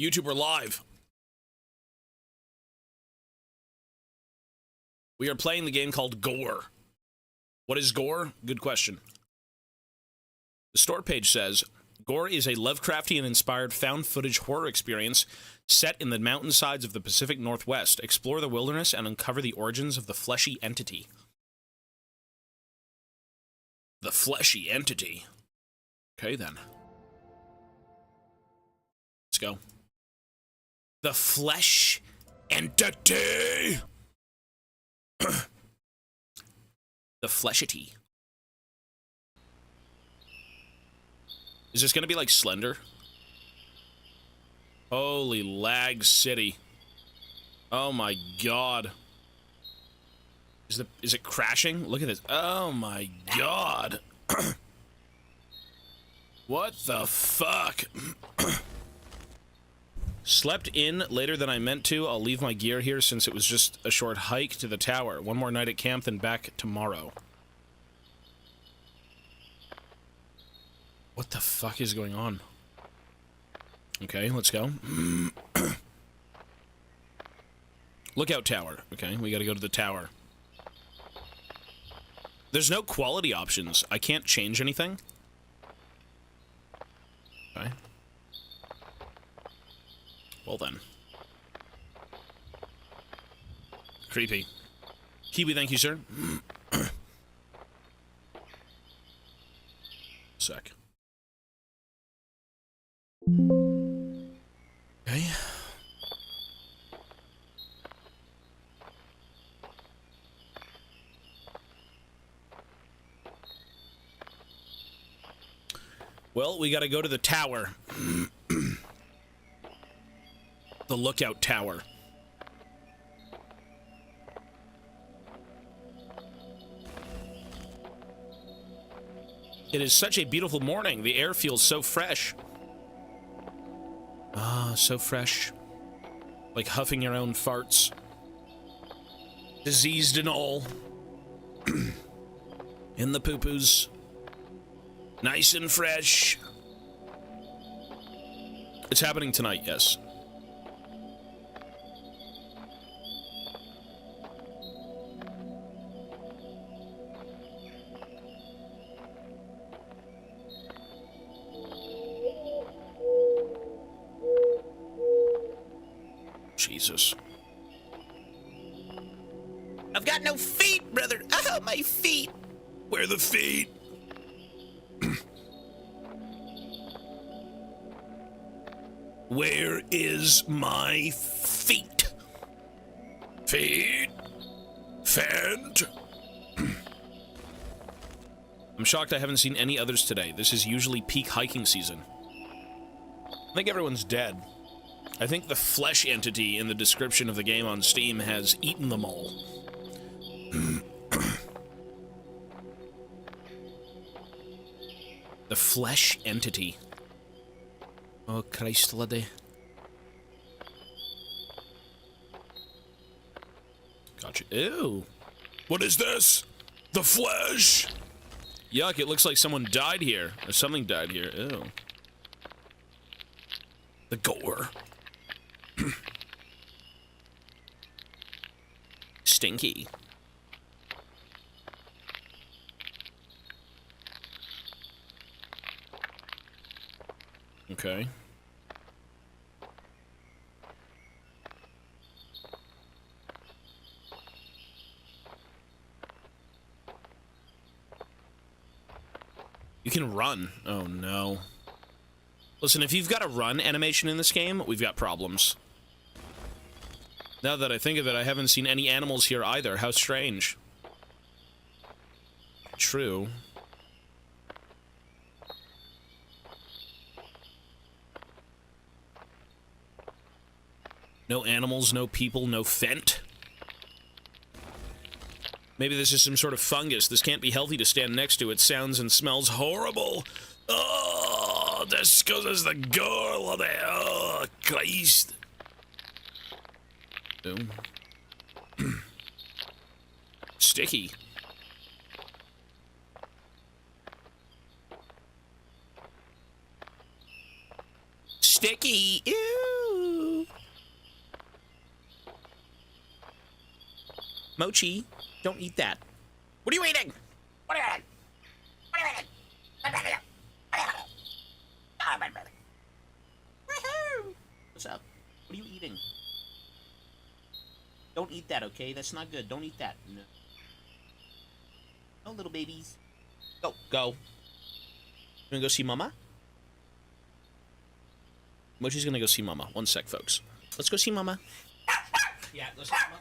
YouTube, we're live. We are playing the game called GORE. What is GORE? Good question. The store page says, GORE is a Lovecraftian-inspired found-footage horror experience set in the mountainsides of the Pacific Northwest. Explore the wilderness and uncover the origins of the fleshy entity. The fleshy entity. Okay, then. Let's go. The flesh entity. The fleshity. Is this gonna be like Slender? Holy lag city. Oh my god. Is it crashing? Look at this. Oh my god. What the fuck? Slept in later than I meant to. I'll leave my gear here since it was just a short hike to the tower. One more night at camp, then back tomorrow. What the fuck is going on? Okay, let's go. Lookout tower. Okay, we gotta go to the tower. There's no quality options. I can't change anything. Okay. Well then. Creepy. Kiwi, thank you, sir. Sec. Okay. Well, we gotta go to the tower. The lookout tower. It is such a beautiful morning. The air feels so fresh. Ah, so fresh. Like huffing your own farts. Diseased and all. In the poo-poos. Nice and fresh. It's happening tonight, yes. Jesus. I've got no feet, brother. Oh, my feet. Where are the feet? Where is my feet? Feet? Fent? I'm shocked I haven't seen any others today. This is usually peak hiking season. I think everyone's dead. I think the flesh entity in the description of the game on Steam has eaten them all. The flesh entity. Oh, Christ, laddie. Gotcha. Ew. What is this? The flesh? Yuck, it looks like someone died here. Or something died here. Ew. The gore. Stinky. Okay. You can run. Oh no. Listen, if you've got a run animation in this game, we've got problems. Now that I think of it, I haven't seen any animals here either. How strange. True. No animals, no people, no Fent. Maybe this is some sort of fungus. This can't be healthy to stand next to. It sounds and smells horrible. Oh, this causes the gore. Oh, Christ. Boom. Sticky. Sticky. Ew. Mochi, don't eat that. What are you eating? What are you eating? What are you eating? What's up? What are you eating? Don't eat that, okay? That's not good. Don't eat that. No. No, little babies. Go. Go. You wanna go see Mama? Mochi's gonna go see Mama. One sec, folks. Let's go see Mama. Yeah, go see Mama.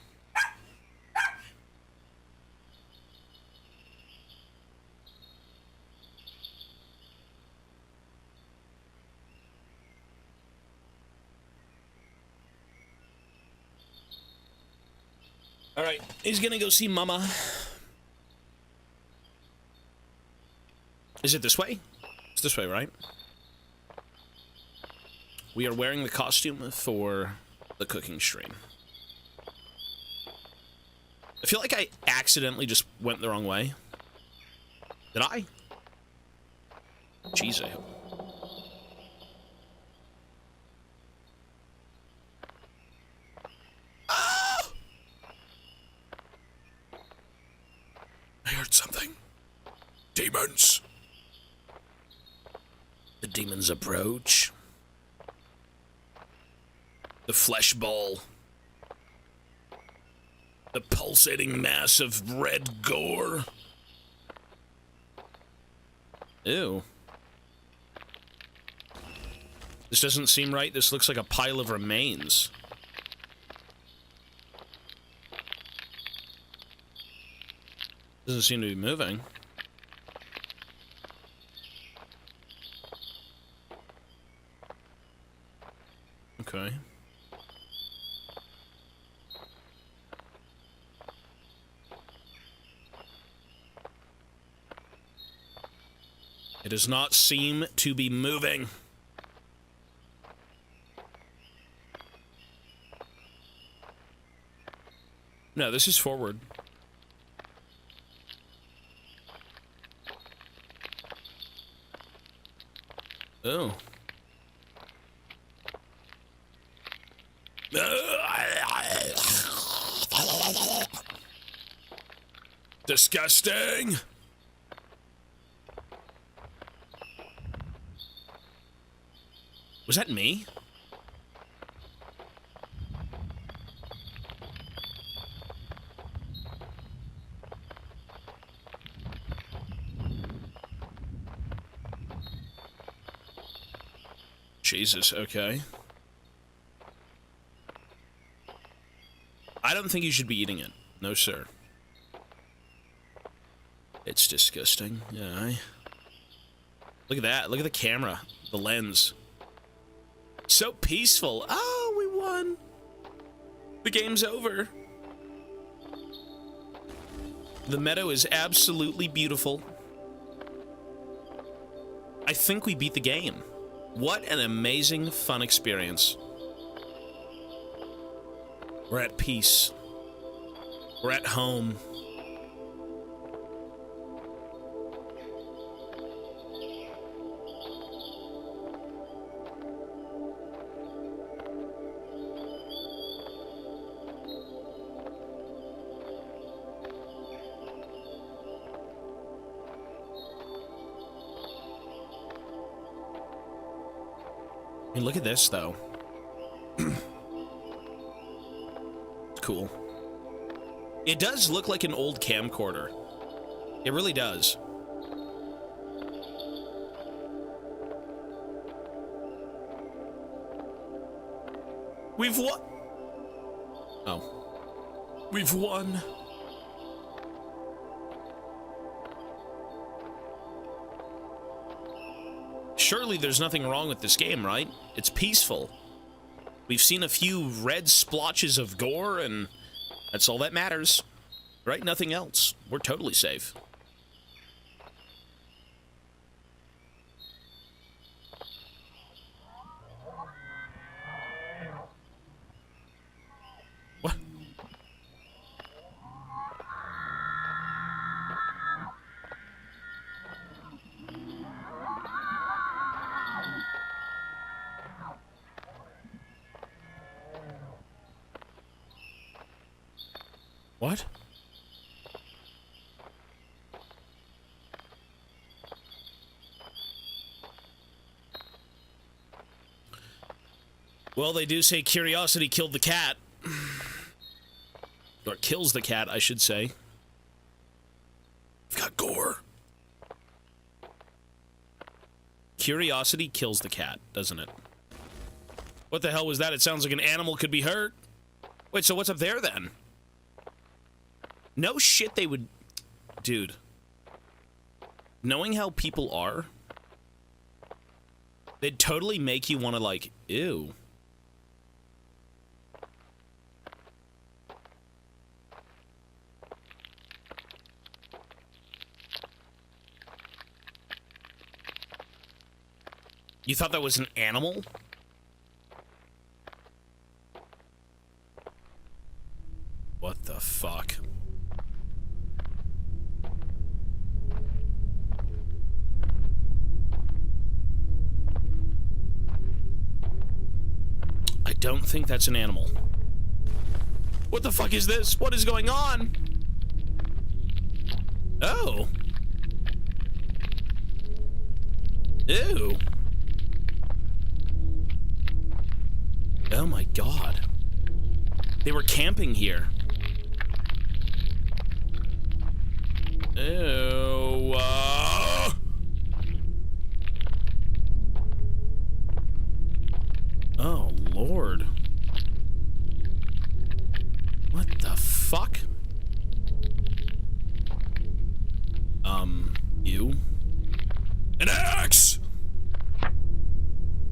Alright, he's gonna go see Mama. Is it this way? It's this way, right? We are wearing the costume for the cooking stream. I feel like I accidentally just went the wrong way. Did I? Jeez, I hope. Ah! I heard something. Demons. The demons approach. The flesh ball. The pulsating mass of red gore. Ew. This doesn't seem right. This looks like a pile of remains. Doesn't seem to be moving. Okay. It does not seem to be moving. No, this is forward. Oh. Disgusting. Was that me? Jesus, okay. I don't think you should be eating it. No, sir. It's disgusting. Yeah. Look at that. Look at the camera. The lens. So peaceful. Oh, we won. The game's over. The meadow is absolutely beautiful. I think we beat the game. What an amazing, fun experience. We're at peace. We're at home. I mean, look at this, though. Cool. It does look like an old camcorder. It really does. We've won. Oh. We've won. Surely there's nothing wrong with this game, right? It's peaceful. We've seen a few red splotches of gore, and that's all that matters. Right? Nothing else. We're totally safe. What? What? Well, they do say curiosity killed the cat. Or kills the cat, I should say. We've got gore. Curiosity kills the cat, doesn't it? What the hell was that? It sounds like an animal could be hurt. Wait, so what's up there then? No shit they would... Dude. Knowing how people are, they'd totally make you want to, like, ew. You thought that was an animal? What the fuck? I don't think that's an animal. What the fuck is this? What is going on? Oh. Ew. Oh my god. They were camping here. Ew. Oh, Lord. What the fuck? You? An axe!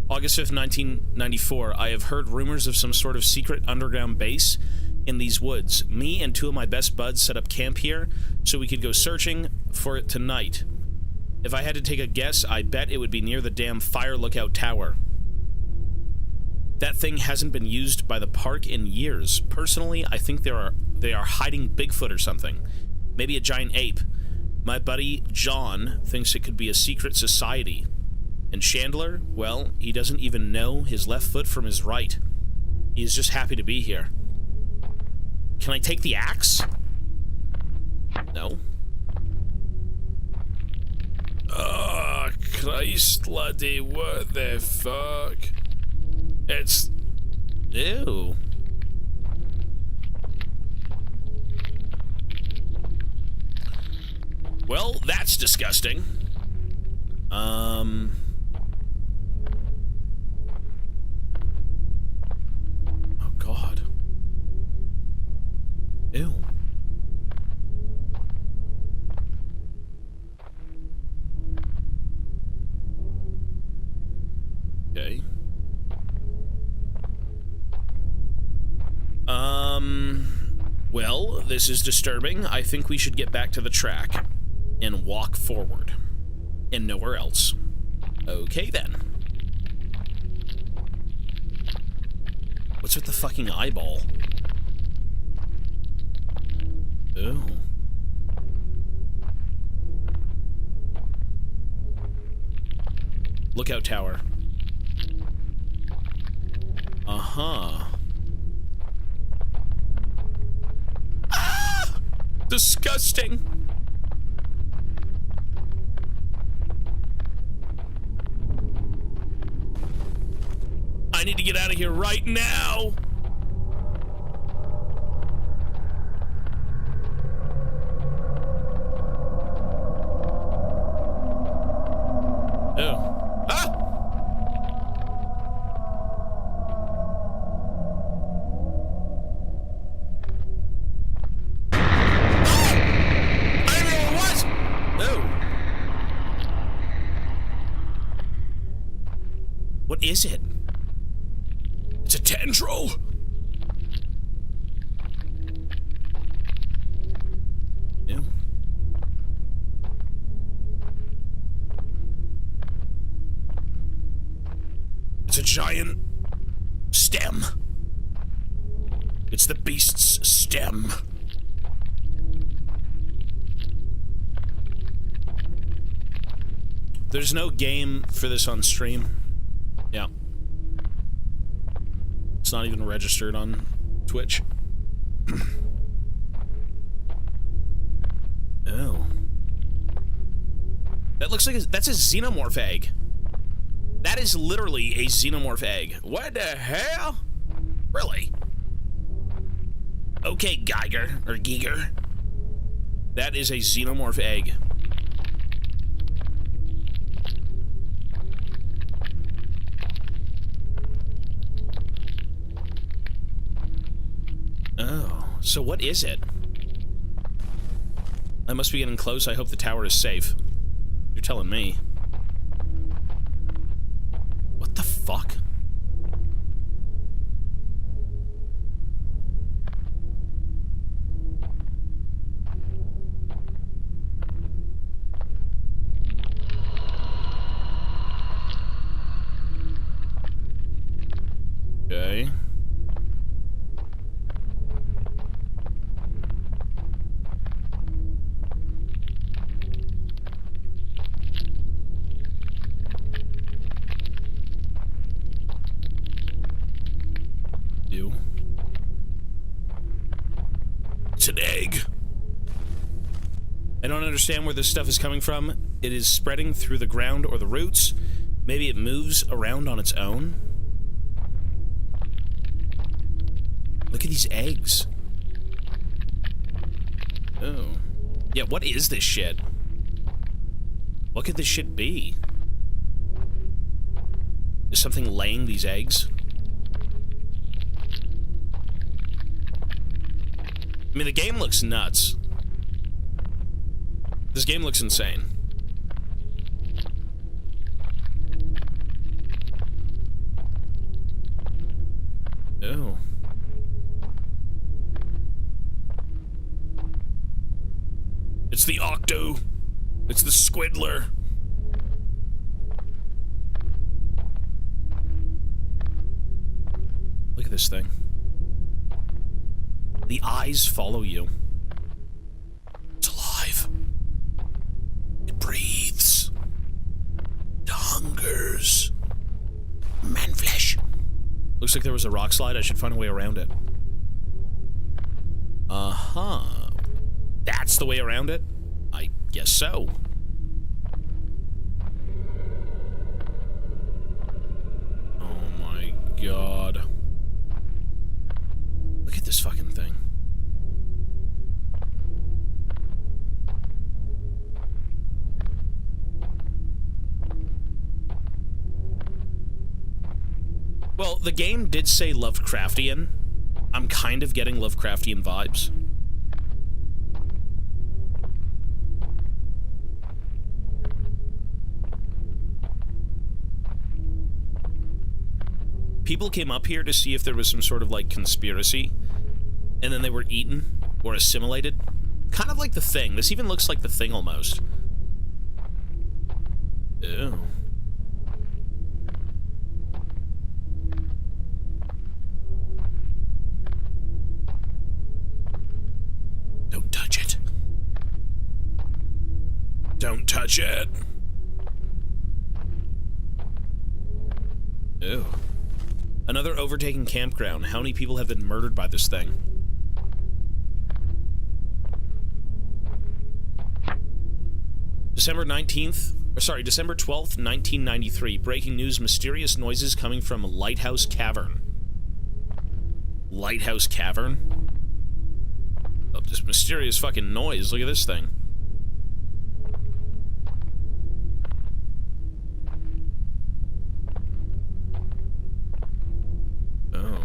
August 5th, 1994. I have heard rumors of some sort of secret underground base in these woods. Me and two of my best buds set up camp here so we could go searching for it tonight. If I had to take a guess, I bet it would be near the damn fire lookout tower. That thing hasn't been used by the park in years. Personally, I think they are hiding Bigfoot or something. Maybe a giant ape. My buddy, John, thinks it could be a secret society. And Chandler, well, he doesn't even know his left foot from his right. He is just happy to be here. Can I take the axe? No. Oh, Christ, laddie, what the fuck? It's... Ew. Well, that's disgusting. Oh, God. Ew. Okay. Well, this is disturbing. I think we should get back to the track and walk forward and nowhere else. Okay, then. What's with the fucking eyeball? Oh. Lookout tower. Uh-huh. Ah! Disgusting. I need to get out of here right now. Oh. Ah! I don't know what it was. Oh. What is it? It's a tendril! Ew. It's a giant stem. It's the beast's stem. There's no game for this on stream. Yeah. It's not even registered on Twitch. Oh. That looks like that's a xenomorph egg. That That is literally a xenomorph egg. What the hell? Really? Okay, Geiger, or Giger. That is a xenomorph egg. Oh, so what is it? I must be getting close. I hope the tower is safe. You're telling me. What the fuck? Okay. Ew. It's an egg. I don't understand where this stuff is coming from. It is spreading through the ground or the roots. Maybe it moves around on its own. Look at these eggs. Oh. Yeah, what is this shit? What could this shit be? Is something laying these eggs? I mean, the game looks nuts. This game looks insane. Oh. It's the Octo. It's the Squidler. Look at this thing. The eyes follow you. It's alive. It breathes. It hungers. Man flesh. Looks like there was a rock slide. I should find a way around it. Uh-huh. That's the way around it? I guess so. Oh my god. Look at this fucking thing. Well, the game did say Lovecraftian. I'm kind of getting Lovecraftian vibes. People came up here to see if there was some sort of, like, conspiracy, and then they were eaten or assimilated. Kind of like The Thing. This even looks like The Thing almost. Ew. Don't touch it. Don't touch it. Ew. Another overtaken campground. How many people have been murdered by this thing? December 12th, 1993. Breaking news, mysterious noises coming from Lighthouse Cavern. Lighthouse Cavern? Oh, this mysterious fucking noise. Look at this thing. Oh.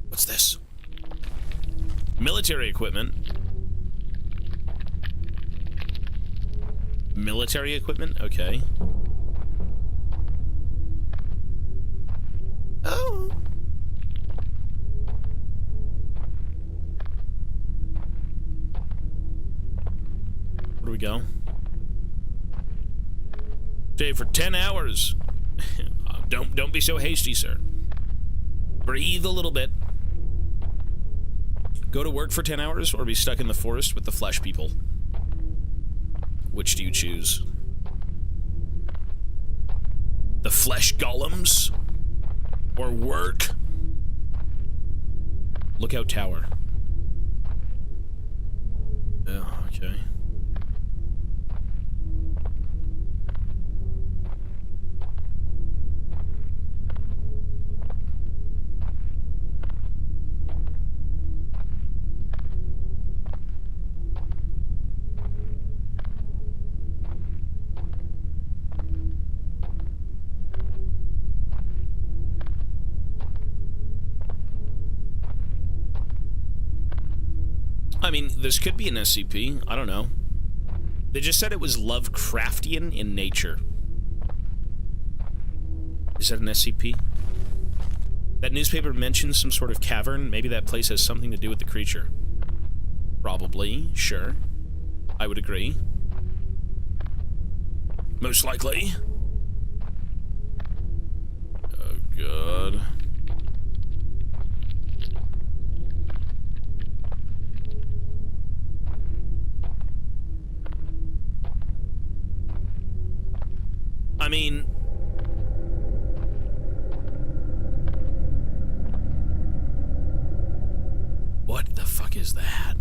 What's this? Military equipment. Military equipment? Okay. Oh. Where do we go? Stay for 10 hours. Don't be so hasty, sir. Breathe a little bit. Go to work for 10 hours or be stuck in the forest with the flesh people. Which do you choose? The flesh golems? Or work? Lookout tower. Oh, okay. I mean, this could be an SCP. I don't know. They just said it was Lovecraftian in nature. Is that an SCP? That newspaper mentions some sort of cavern. Maybe that place has something to do with the creature. Probably. Sure. I would agree. Most likely. Oh, God. I mean... What the fuck is that?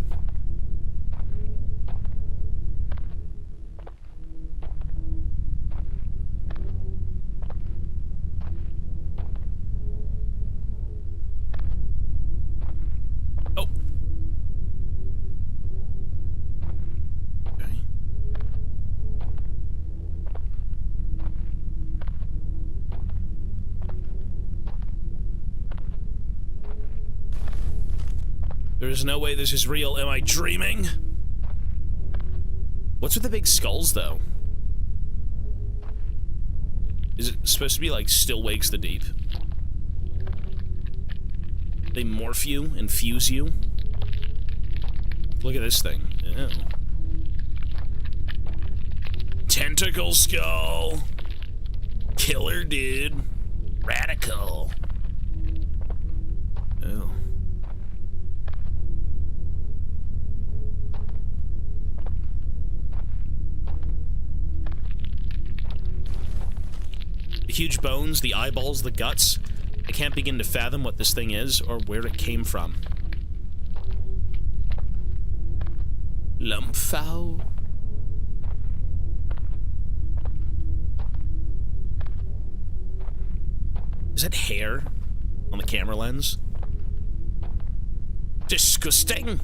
Oh. Okay. There's no way this is real. Am I dreaming? What's with the big skulls, though? Is it supposed to be like still wakes the deep? They morph you and fuse you? Look at this thing. Ew. Tentacle skull. Killer dude. Radical. Oh. The huge bones, the eyeballs, the guts. I can't begin to fathom what this thing is or where it came from. Lumpfowl? Is that hair on the camera lens? Disgusting.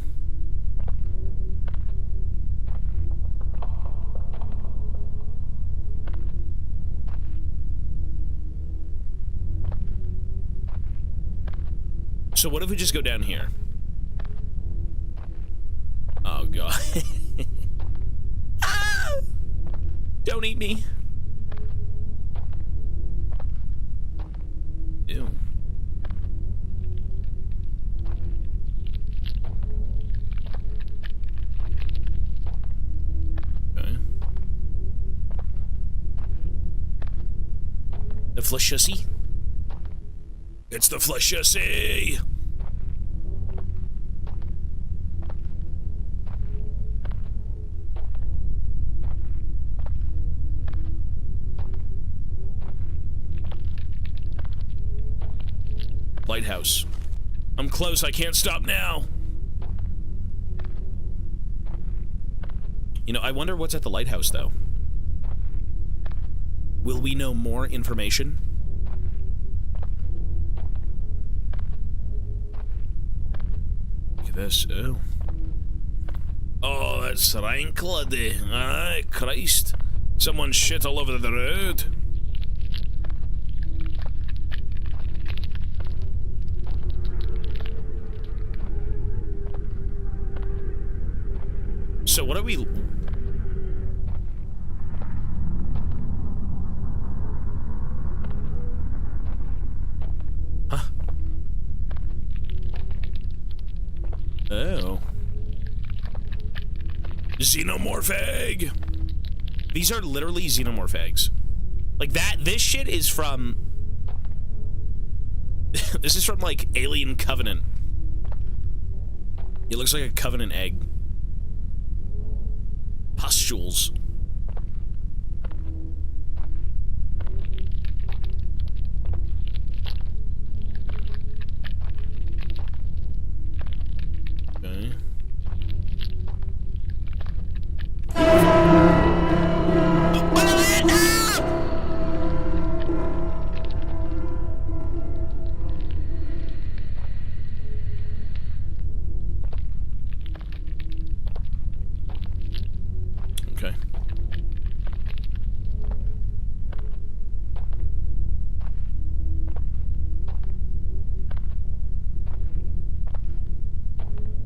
So what if we just go down here? Oh, God. Ah! Don't eat me. Ew. Okay. The fleshussy? It's the fleshussy! Lighthouse. I'm close, I can't stop now. You know, I wonder what's at the lighthouse, though. Will we know more information? Look at this. Oh. Oh, that's rank-bloody. Aye, Christ. Someone shit all over the road. So what are we... Huh? Oh. Xenomorph egg! These are literally xenomorph eggs. Like that, this shit is from... This is from, like, Alien Covenant. It looks like a Covenant egg. Pustules.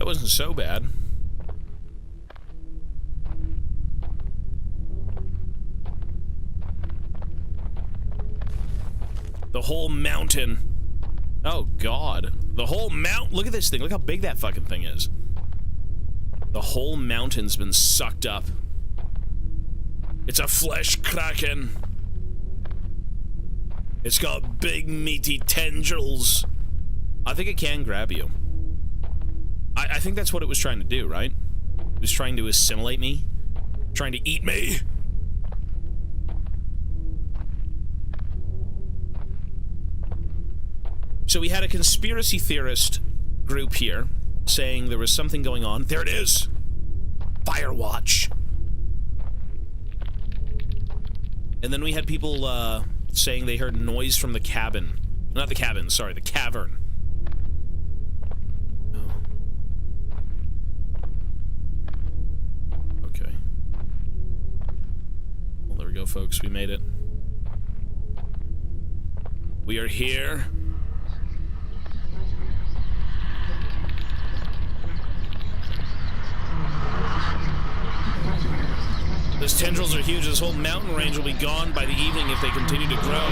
That wasn't so bad. The whole mountain. Oh, God. The whole mountain. Look at this thing. Look how big that fucking thing is. The whole mountain's been sucked up. It's a flesh kraken. It's got big, meaty tendrils. I think it can grab you. I think that's what it was trying to do, right? It was trying to assimilate me. Trying to eat me. So we had a conspiracy theorist group here saying there was something going on. There it is! Firewatch. And then we had people saying they heard noise from the cabin. Not the cabin, sorry, the cavern. Oh. Okay. Well, there we go, folks. We made it. We are here. Those tendrils are huge. This whole mountain range will be gone by the evening if they continue to grow.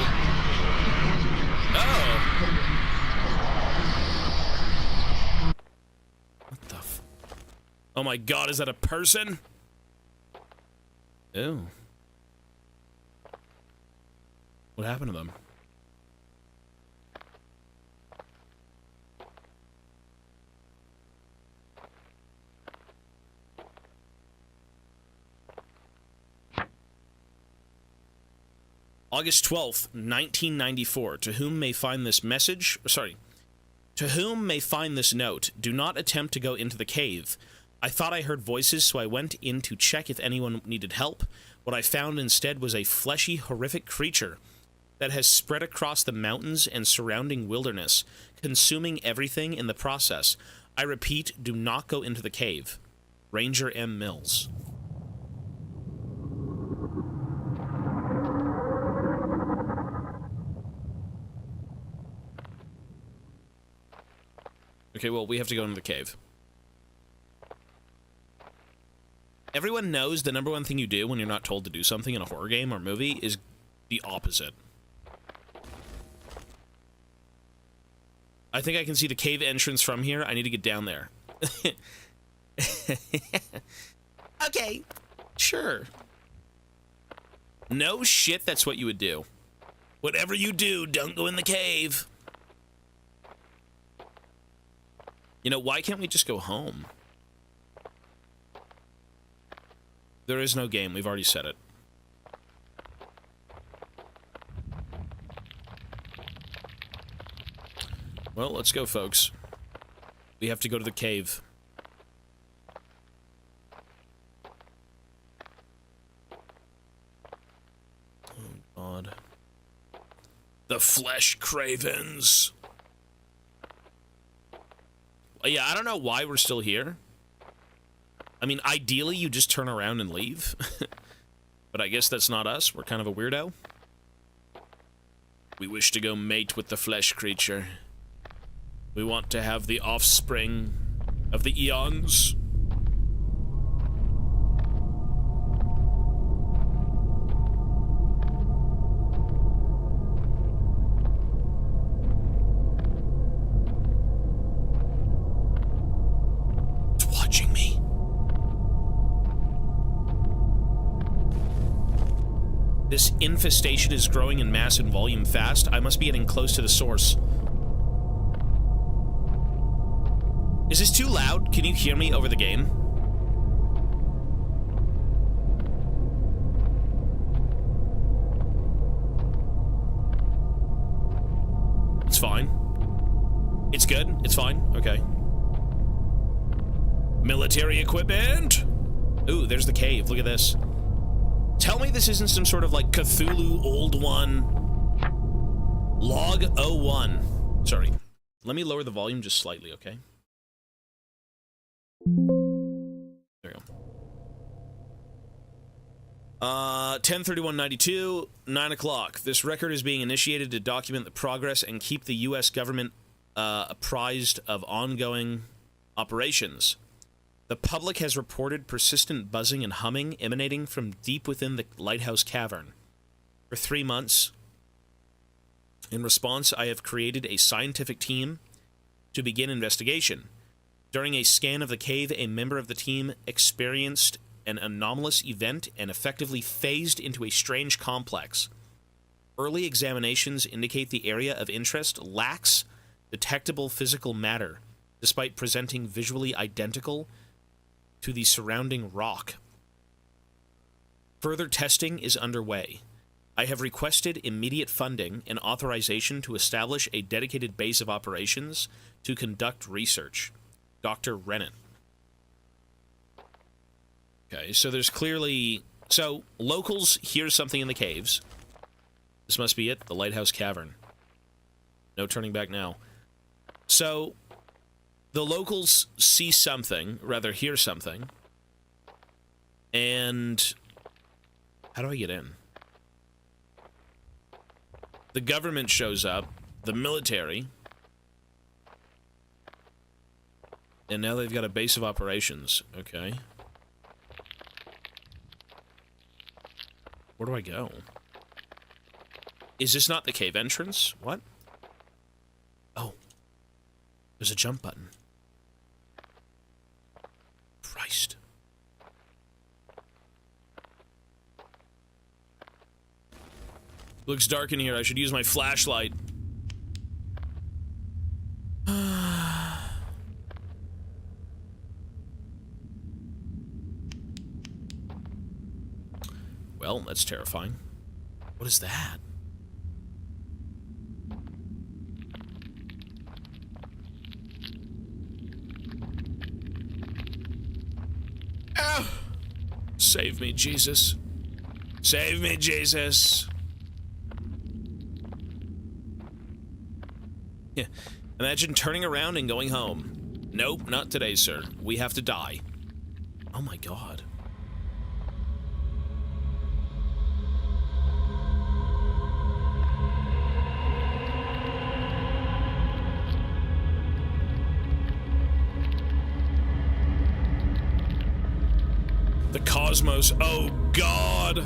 Oh. What the f... Oh my God, is that a person? Ew. What happened to them? August 12th, 1994. To whom may find this message... Sorry. To whom may find this note, do not attempt to go into the cave. I thought I heard voices, so I went in to check if anyone needed help. What I found instead was a fleshy, horrific creature that has spread across the mountains and surrounding wilderness, consuming everything in the process. I repeat, do not go into the cave. Ranger M. Mills. Okay, well, we have to go into the cave. Everyone knows the number one thing you do when you're not told to do something in a horror game or movie is the opposite. I think I can see the cave entrance from here. I need to get down there. Okay, sure. No shit, that's what you would do. Whatever you do, don't go in the cave. You know, why can't we just go home? There is no game. We've already said it. Well, let's go, folks. We have to go to the cave. Oh, God. The flesh cravens. Yeah, I don't know why we're still here. I mean, ideally, you just turn around and leave. But I guess that's not us. We're kind of a weirdo. We wish to go mate with the flesh creature. We want to have the offspring of the eons. This infestation is growing in mass and volume fast. I must be getting close to the source. Is this too loud? Can you hear me over the game? It's fine. It's good? It's fine? Okay. Military equipment! Ooh, there's the cave. Look at this. Tell me this isn't some sort of, like, Cthulhu Old One. Log 01. Sorry. Let me lower the volume just slightly, okay? There we go. 10/31/92, 9 o'clock. This record is being initiated to document the progress and keep the U.S. government apprised of ongoing Operations. The public has reported persistent buzzing and humming emanating from deep within the lighthouse cavern. For 3 months, in response, I have created a scientific team to begin investigation. During a scan of the cave, a member of the team experienced an anomalous event and effectively phased into a strange complex. Early examinations indicate the area of interest lacks detectable physical matter, despite presenting visually identical to the surrounding rock. Further testing is underway. I have requested immediate funding and authorization to establish a dedicated base of operations to conduct research. Dr. Rennet. Okay, so there's clearly... So, locals hear something in the caves. This must be it, the Lighthouse Cavern. No turning back now. So, the locals see something, rather hear something, and... How do I get in? The government shows up, the military, and now they've got a base of operations. Okay. Where do I go? Is this not the cave entrance? What? Oh. There's a jump button. Christ. Looks dark in here. I should use my flashlight. Well, that's terrifying. What is that? Ah! Save me, Jesus. Save me, Jesus. Yeah. Imagine turning around and going home. Nope, not today, sir. We have to die. Oh my God. The cosmos. Oh God.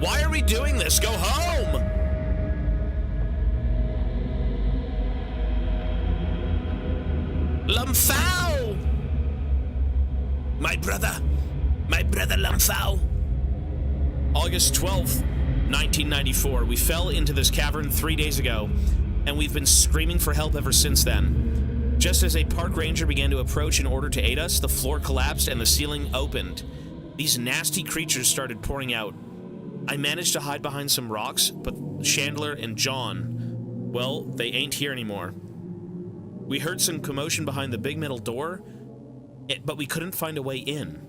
Why are we doing this? Go home! Lumphao! My brother Lumphao. August 12th, 1994. We fell into this cavern 3 days ago, and we've been screaming for help ever since then. Just as a park ranger began to approach in order to aid us, the floor collapsed and the ceiling opened. These nasty creatures started pouring out. I managed to hide behind some rocks, but Chandler and John, well, they ain't here anymore. We heard some commotion behind the big metal door, but we couldn't find a way in.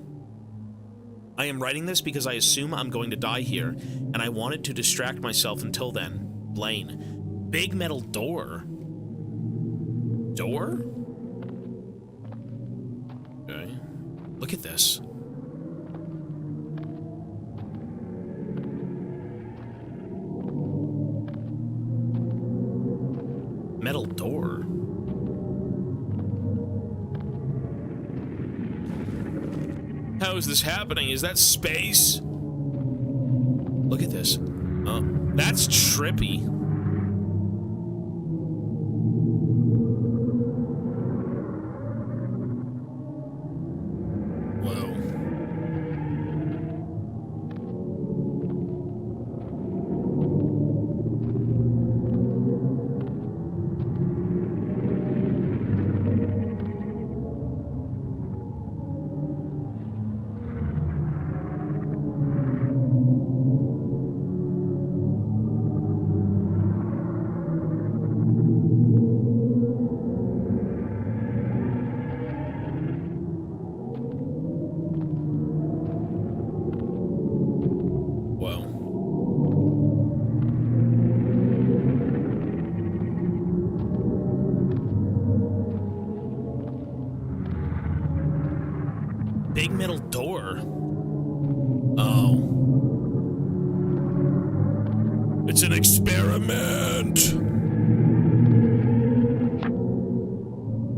I am writing this because I assume I'm going to die here, and I wanted to distract myself until then. Blaine. Big metal door? Door? Okay. Look at this. Metal door. How is this happening? Is that space? Look at this. That's trippy. Whoa. It's an experiment.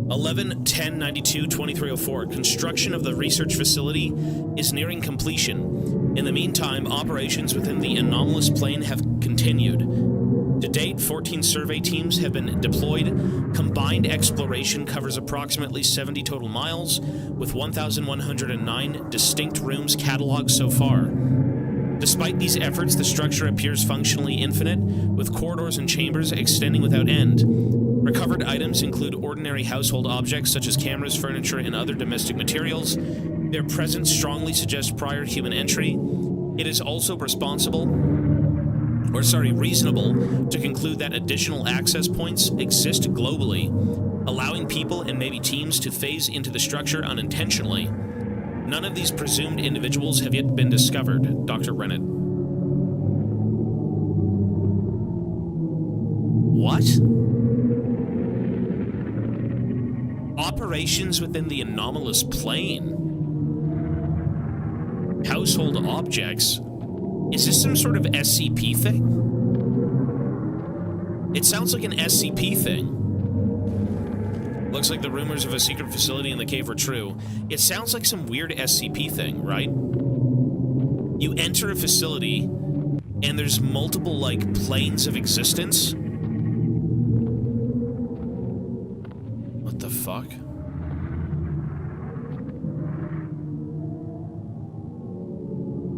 11/10/92/2304. Construction of the research facility is nearing completion. In the meantime, operations within the anomalous plane have continued. To date, 14 survey teams have been deployed. Combined exploration covers approximately 70 total miles, with 1,109 distinct rooms cataloged so far. Despite these efforts, the structure appears functionally infinite, with corridors and chambers extending without end. Recovered items include ordinary household objects such as cameras, furniture, and other domestic materials. Their presence strongly suggests prior human entry. It is also reasonable to conclude that additional access points exist globally, allowing people and maybe teams to phase into the structure unintentionally. None of these presumed individuals have yet been discovered, Dr. Rennett. What? Operations within the anomalous plane. Household objects. Is this some sort of SCP thing? It sounds like an SCP thing. Looks like the rumors of a secret facility in the cave are true. It sounds like some weird SCP thing, right? You enter a facility, and there's multiple, like, planes of existence? What the fuck?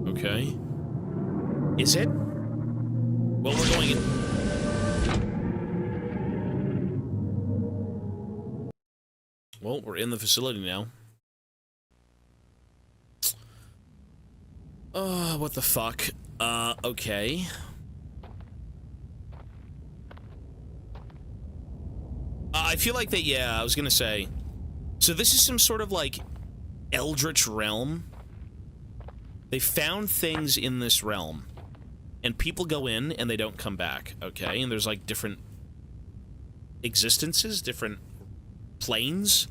Okay. Is it? Well, we're going in... Well, we're in the facility now. What the fuck? Okay. I feel like that, yeah, I was gonna say. So this is some sort of, like, eldritch realm. They found things in this realm. And people go in and they don't come back, okay? And there's, like, different existences, different planes.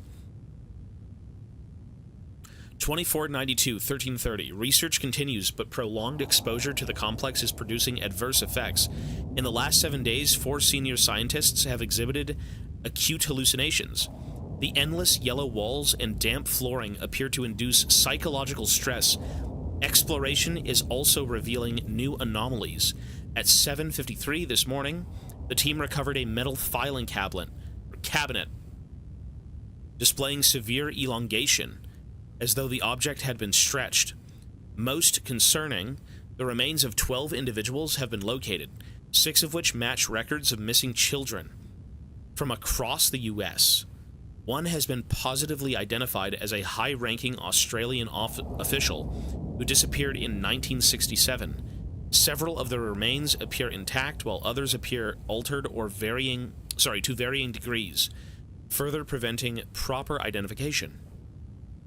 24/92/1330. Research continues, but prolonged exposure to the complex is producing adverse effects. In the last 7 days, 4 senior scientists have exhibited acute hallucinations. The endless yellow walls and damp flooring appear to induce psychological stress. Exploration is also revealing new anomalies. At 7:53 this morning, the team recovered a metal filing cabinet displaying severe elongation, as though the object had been stretched. Most concerning, the remains of 12 individuals have been located, 6 of which match records of missing children from across the U.S. One has been positively identified as a high-ranking Australian official who disappeared in 1967. Several of the remains appear intact, while others appear altered or to varying degrees, further preventing proper identification.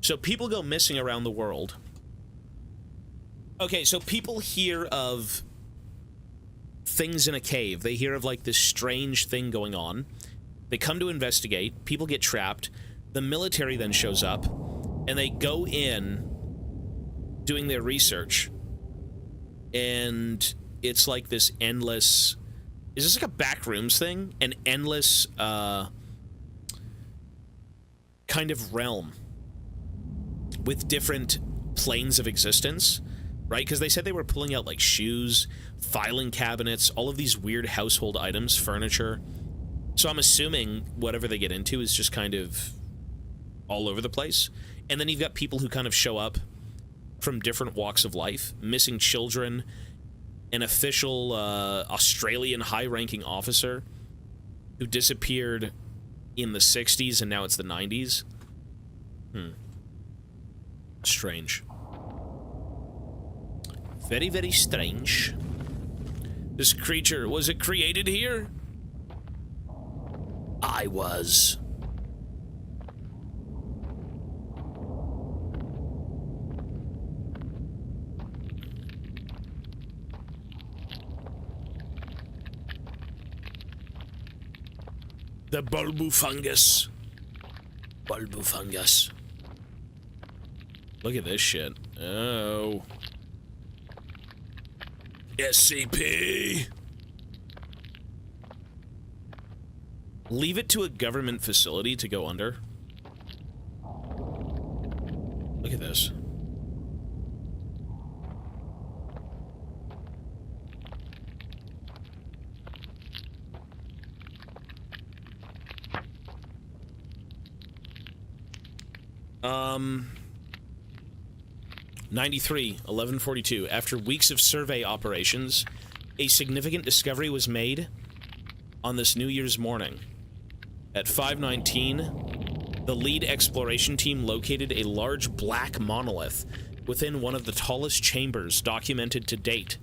So people go missing around the world. Okay, so people hear of things in a cave. They hear of, like, this strange thing going on. They come to investigate. People get trapped. The military then shows up, and they go in doing their research. And it's like this endless... Is this like a backrooms thing? An endless, kind of realm with different planes of existence, right? Because they said they were pulling out, like, shoes, filing cabinets, all of these weird household items, furniture. So I'm assuming whatever they get into is just kind of all over the place. And then you've got people who kind of show up from different walks of life, missing children, an official Australian high-ranking officer who disappeared in the 60s and now it's the 90s. Strange. Very, very strange. This creature, was it created here? I was. The bulbofungus. Bulbofungus. Look at this shit. Oh. SCP. Leave it to a government facility to go under. Look at this. Um... 93, 1142. After weeks of survey operations, a significant discovery was made on this New Year's morning. At 5:19, the lead exploration team located a large black monolith within one of the tallest chambers documented to date.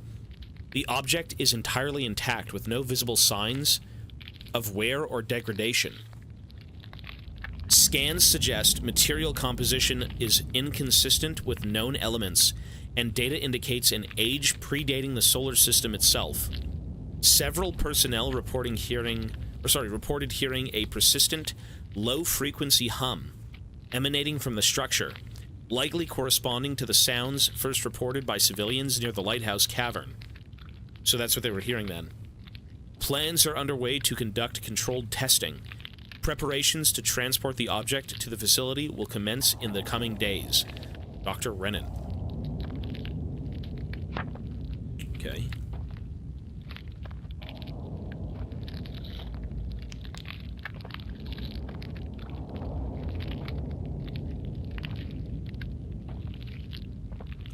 The object is entirely intact with no visible signs of wear or degradation. Scans suggest material composition is inconsistent with known elements, and data indicates an age predating the solar system itself. Several personnel reported hearing a persistent, low-frequency hum emanating from the structure, likely corresponding to the sounds first reported by civilians near the lighthouse cavern. So that's what they were hearing then. Plans are underway to conduct controlled testing. Preparations to transport the object to the facility will commence in the coming days. Dr. Rennan. Okay.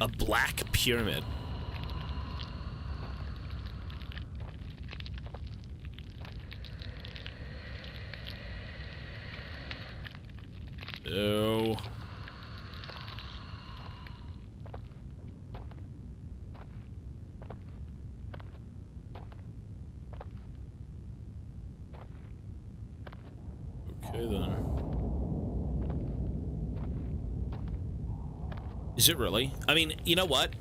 A black pyramid. Oh. Okay, then. Is it really? I mean, you know what?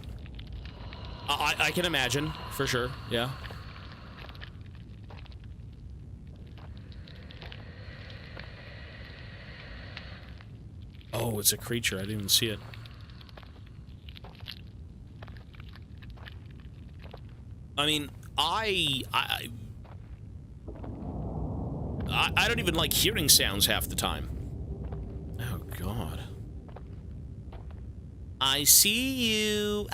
I can imagine, for sure, yeah. Oh, it's a creature. I didn't even see it. I mean, I don't even like hearing sounds half the time. Oh, God. I see you.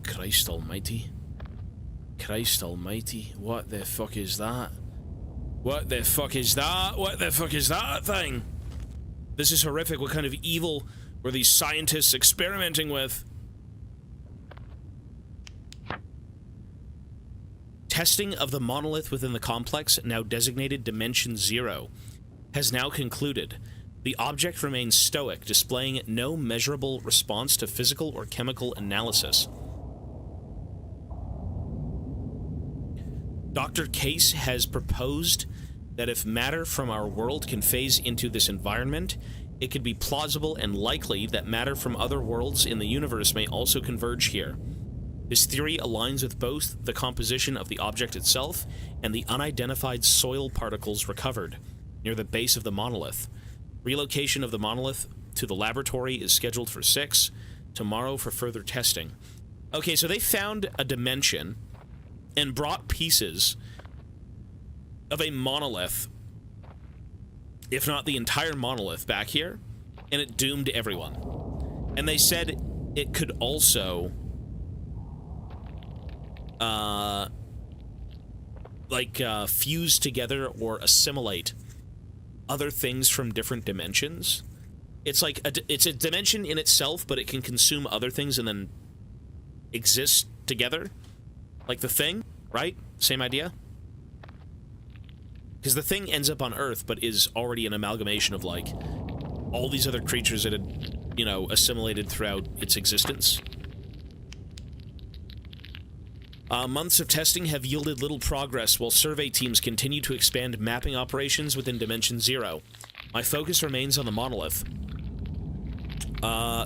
Christ almighty. Christ almighty. What the fuck is that? What the fuck is that? What the fuck is that thing? This is horrific. What kind of evil were these scientists experimenting with? Testing of the monolith within the complex, now designated Dimension Zero, has now concluded. The object remains stoic, displaying no measurable response to physical or chemical analysis. Dr. Case has proposed that if matter from our world can phase into this environment, it could be plausible and likely that matter from other worlds in the universe may also converge here. This theory aligns with both the composition of the object itself and the unidentified soil particles recovered near the base of the monolith. Relocation of the monolith to the laboratory is scheduled for 6 tomorrow for further testing. Okay, so they found a dimension and brought pieces of a monolith, if not the entire monolith, back here, and it doomed everyone. And they said it could also, fuse together or assimilate other things from different dimensions. It's like, it's a dimension in itself, but it can consume other things and then exist together. Like the Thing, right? Same idea? Because the Thing ends up on Earth, but is already an amalgamation of, like, all these other creatures that had, you know, assimilated throughout its existence. Months of testing have yielded little progress, while survey teams continue to expand mapping operations within Dimension Zero. My focus remains on the monolith.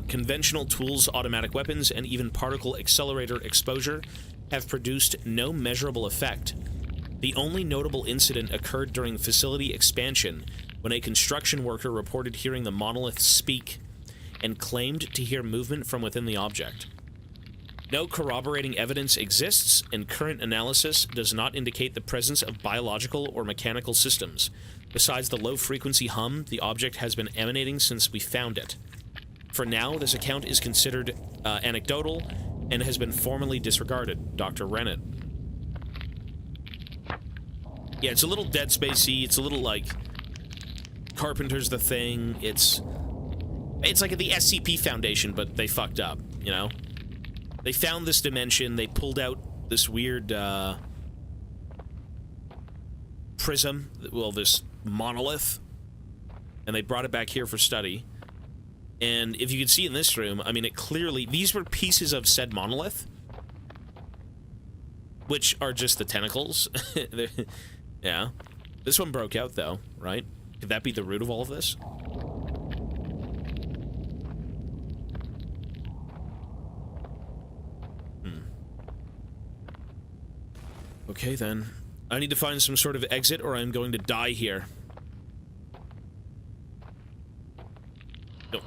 Conventional tools, automatic weapons, and even particle accelerator exposure have produced no measurable effect. The only notable incident occurred during facility expansion, when a construction worker reported hearing the monolith speak. and claimed to hear movement from within the object. No corroborating evidence exists, and current analysis does not indicate the presence of biological or mechanical systems. Besides the low-frequency hum the object has been emanating since we found it. For now, this account is considered anecdotal and has been formally disregarded. Dr. Rennett. Yeah, it's a little Dead Space-y. It's a little like Carpenter's The Thing. It's like the SCP Foundation, but they fucked up, you know? They found this dimension, they pulled out this weird, prism, well, this monolith, and they brought it back here for study. And if you can see in this room, I mean, it clearly, these were pieces of said monolith, which are just the tentacles. Yeah. This one broke out, though, right? Could that be the root of all of this? Okay, then. I need to find some sort of exit, or I'm going to die here. No.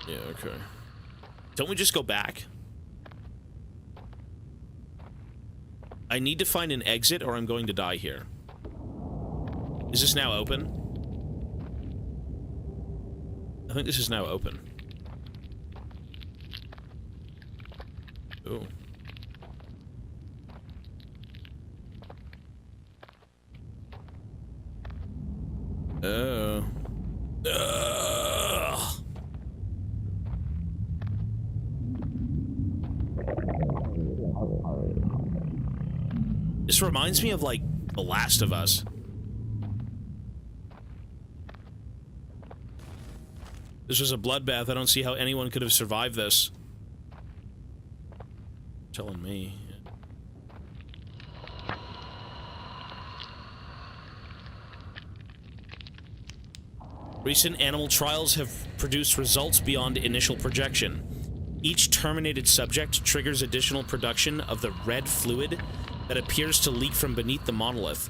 Yeah, okay. Don't we just go back? I need to find an exit, or I'm going to die here. Is this now open? I think this is now open. Ooh. Oh. Ugh. This reminds me of, like, The Last of Us. This was a bloodbath. I don't see how anyone could have survived this. Telling me. Recent animal trials have produced results beyond initial projection. Each terminated subject triggers additional production of the red fluid that appears to leak from beneath the monolith.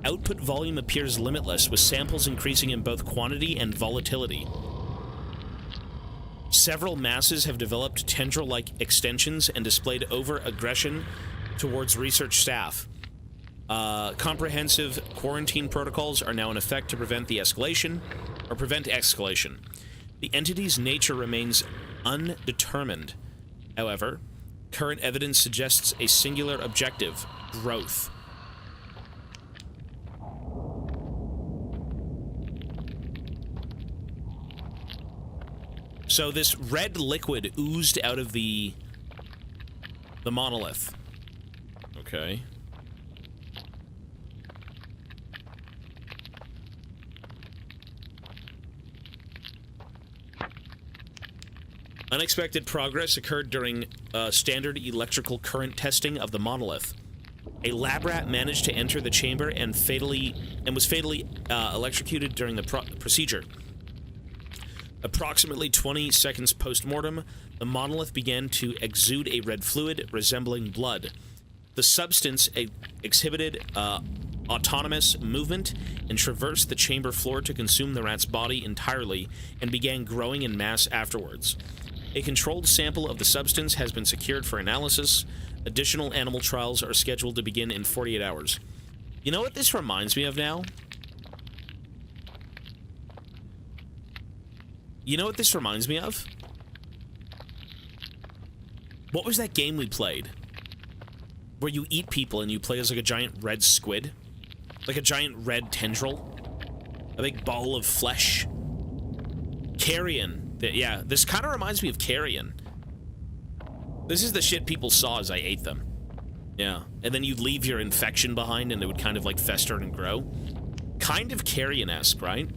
Output volume appears limitless, with samples increasing in both quantity and volatility. Several masses have developed tendril-like extensions and displayed over-aggression towards research staff. Comprehensive quarantine protocols are now in effect to prevent escalation. The entity's nature remains undetermined. However, current evidence suggests a singular objective: growth. So this red liquid oozed out of the monolith. Okay. Unexpected progress occurred during standard electrical current testing of the monolith. A lab rat managed to enter the chamber and was fatally electrocuted during the procedure. Approximately 20 seconds post-mortem, the monolith began to exude a red fluid resembling blood. The substance exhibited autonomous movement and traversed the chamber floor to consume the rat's body entirely and began growing in mass afterwards. A controlled sample of the substance has been secured for analysis. Additional animal trials are scheduled to begin in 48 hours. You know what this reminds me of now? You know what this reminds me of? What was that game we played? Where you eat people and you play as like a giant red squid? Like a giant red tendril? A big ball of flesh? Carrion. Yeah, this kind of reminds me of Carrion. This is the shit people saw as I ate them. Yeah, and then you'd leave your infection behind and it would kind of like fester and grow. Kind of Carrion-esque, right?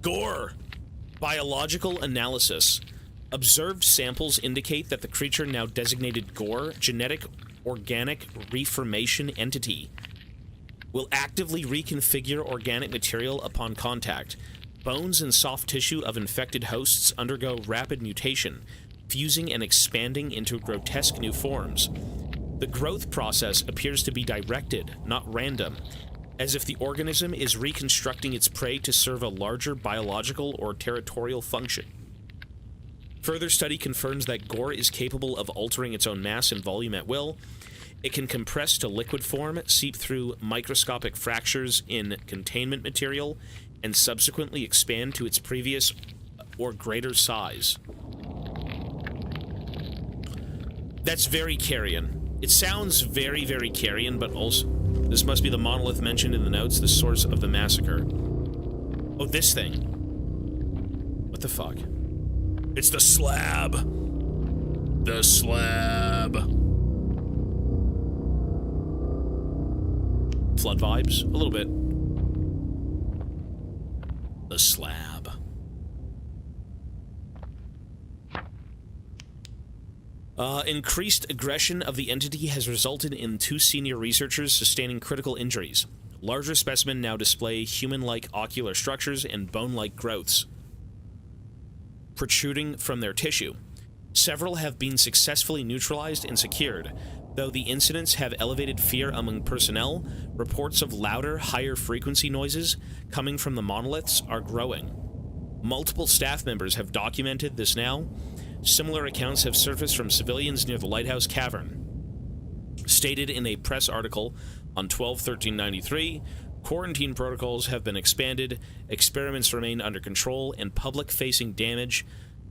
GORE. Biological analysis. Observed samples indicate that the creature now designated GORE, genetic organic reformation entity, will actively reconfigure organic material upon contact. Bones and soft tissue of infected hosts undergo rapid mutation, fusing and expanding into grotesque new forms. The growth process appears to be directed, not random, as if the organism is reconstructing its prey to serve a larger biological or territorial function. Further study confirms that gore is capable of altering its own mass and volume at will. It can compress to liquid form, seep through microscopic fractures in containment material, and subsequently expand to its previous or greater size. That's very carrion. It sounds very, very carrion, but also... This must be the monolith mentioned in the notes, the source of the massacre. Oh, this thing. What the fuck? It's the slab. The slab. Flood vibes? A little bit. The slab. Increased aggression of the entity has resulted in 2 senior researchers sustaining critical injuries. Larger specimens now display human-like ocular structures and bone-like growths protruding from their tissue. Several have been successfully neutralized and secured. Though the incidents have elevated fear among personnel, reports of louder, higher frequency noises coming from the monoliths are growing. Multiple staff members have documented this now. Similar accounts have surfaced from civilians near the Lighthouse Cavern. Stated in a press article on 12/13/93, quarantine protocols have been expanded, experiments remain under control, and public-facing damage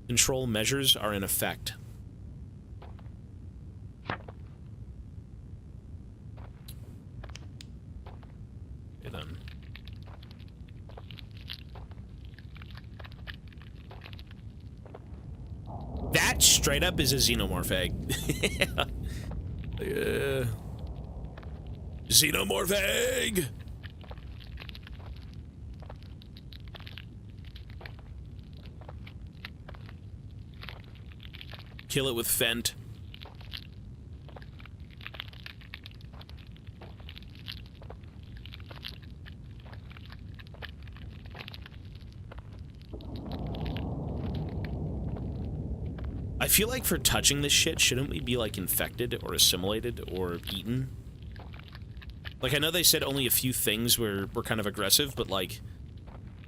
control measures are in effect. Okay, then. That straight up is a xenomorph egg. Xenomorph egg! Kill it with Fent. I feel like for touching this shit, shouldn't we be, like, infected or assimilated or eaten? Like, I know they said only a few things were kind of aggressive, but, like,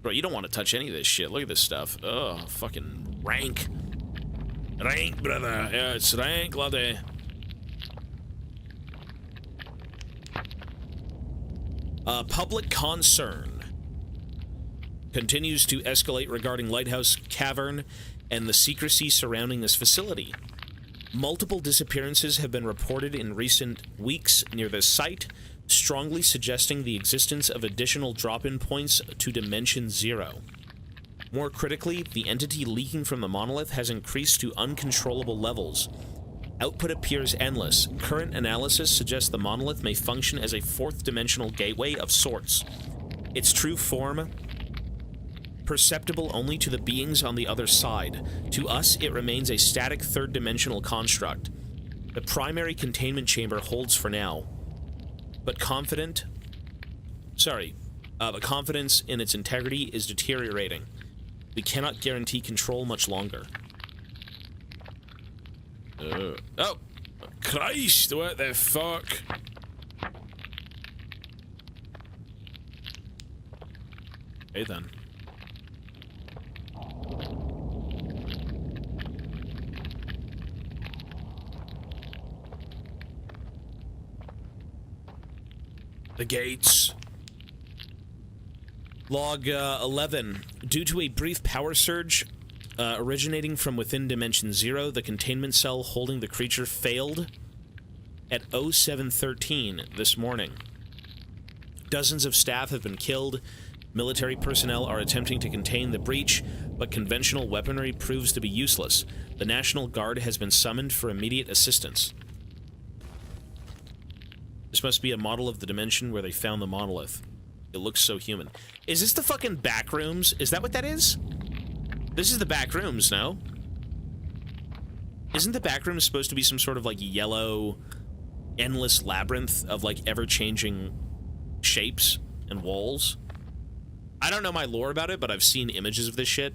bro, you don't want to touch any of this shit. Look at this stuff. Oh, fucking rank. Rank, brother. Yeah, it's rank, laddie. Public concern continues to escalate regarding Lighthouse Cavern and the secrecy surrounding this facility. Multiple disappearances have been reported in recent weeks near this site, strongly suggesting the existence of additional drop-in points to Dimension Zero. More critically, the entity leaking from the monolith has increased to uncontrollable levels. Output appears endless. Current analysis suggests the monolith may function as a fourth-dimensional gateway of sorts. Its true form perceptible only to the beings on the other side. To us, it remains a static third-dimensional construct. The primary containment chamber holds for now, but confidence in its integrity is deteriorating. We cannot guarantee control much longer. Oh! Christ, what the fuck? Okay then. The gates. Log 11. Due to a brief power surge originating from within Dimension Zero, the containment cell holding the creature failed at 0713 this morning. Dozens of staff have been killed. Military personnel are attempting to contain the breach, but conventional weaponry proves to be useless. The National Guard has been summoned for immediate assistance. This must be a model of the dimension where they found the monolith. It looks so human. Is this the fucking back rooms? Is that what that is? This is the back rooms, no? Isn't the back rooms supposed to be some sort of, like, yellow, endless labyrinth of, like, ever-changing shapes and walls? I don't know my lore about it, but I've seen images of this shit.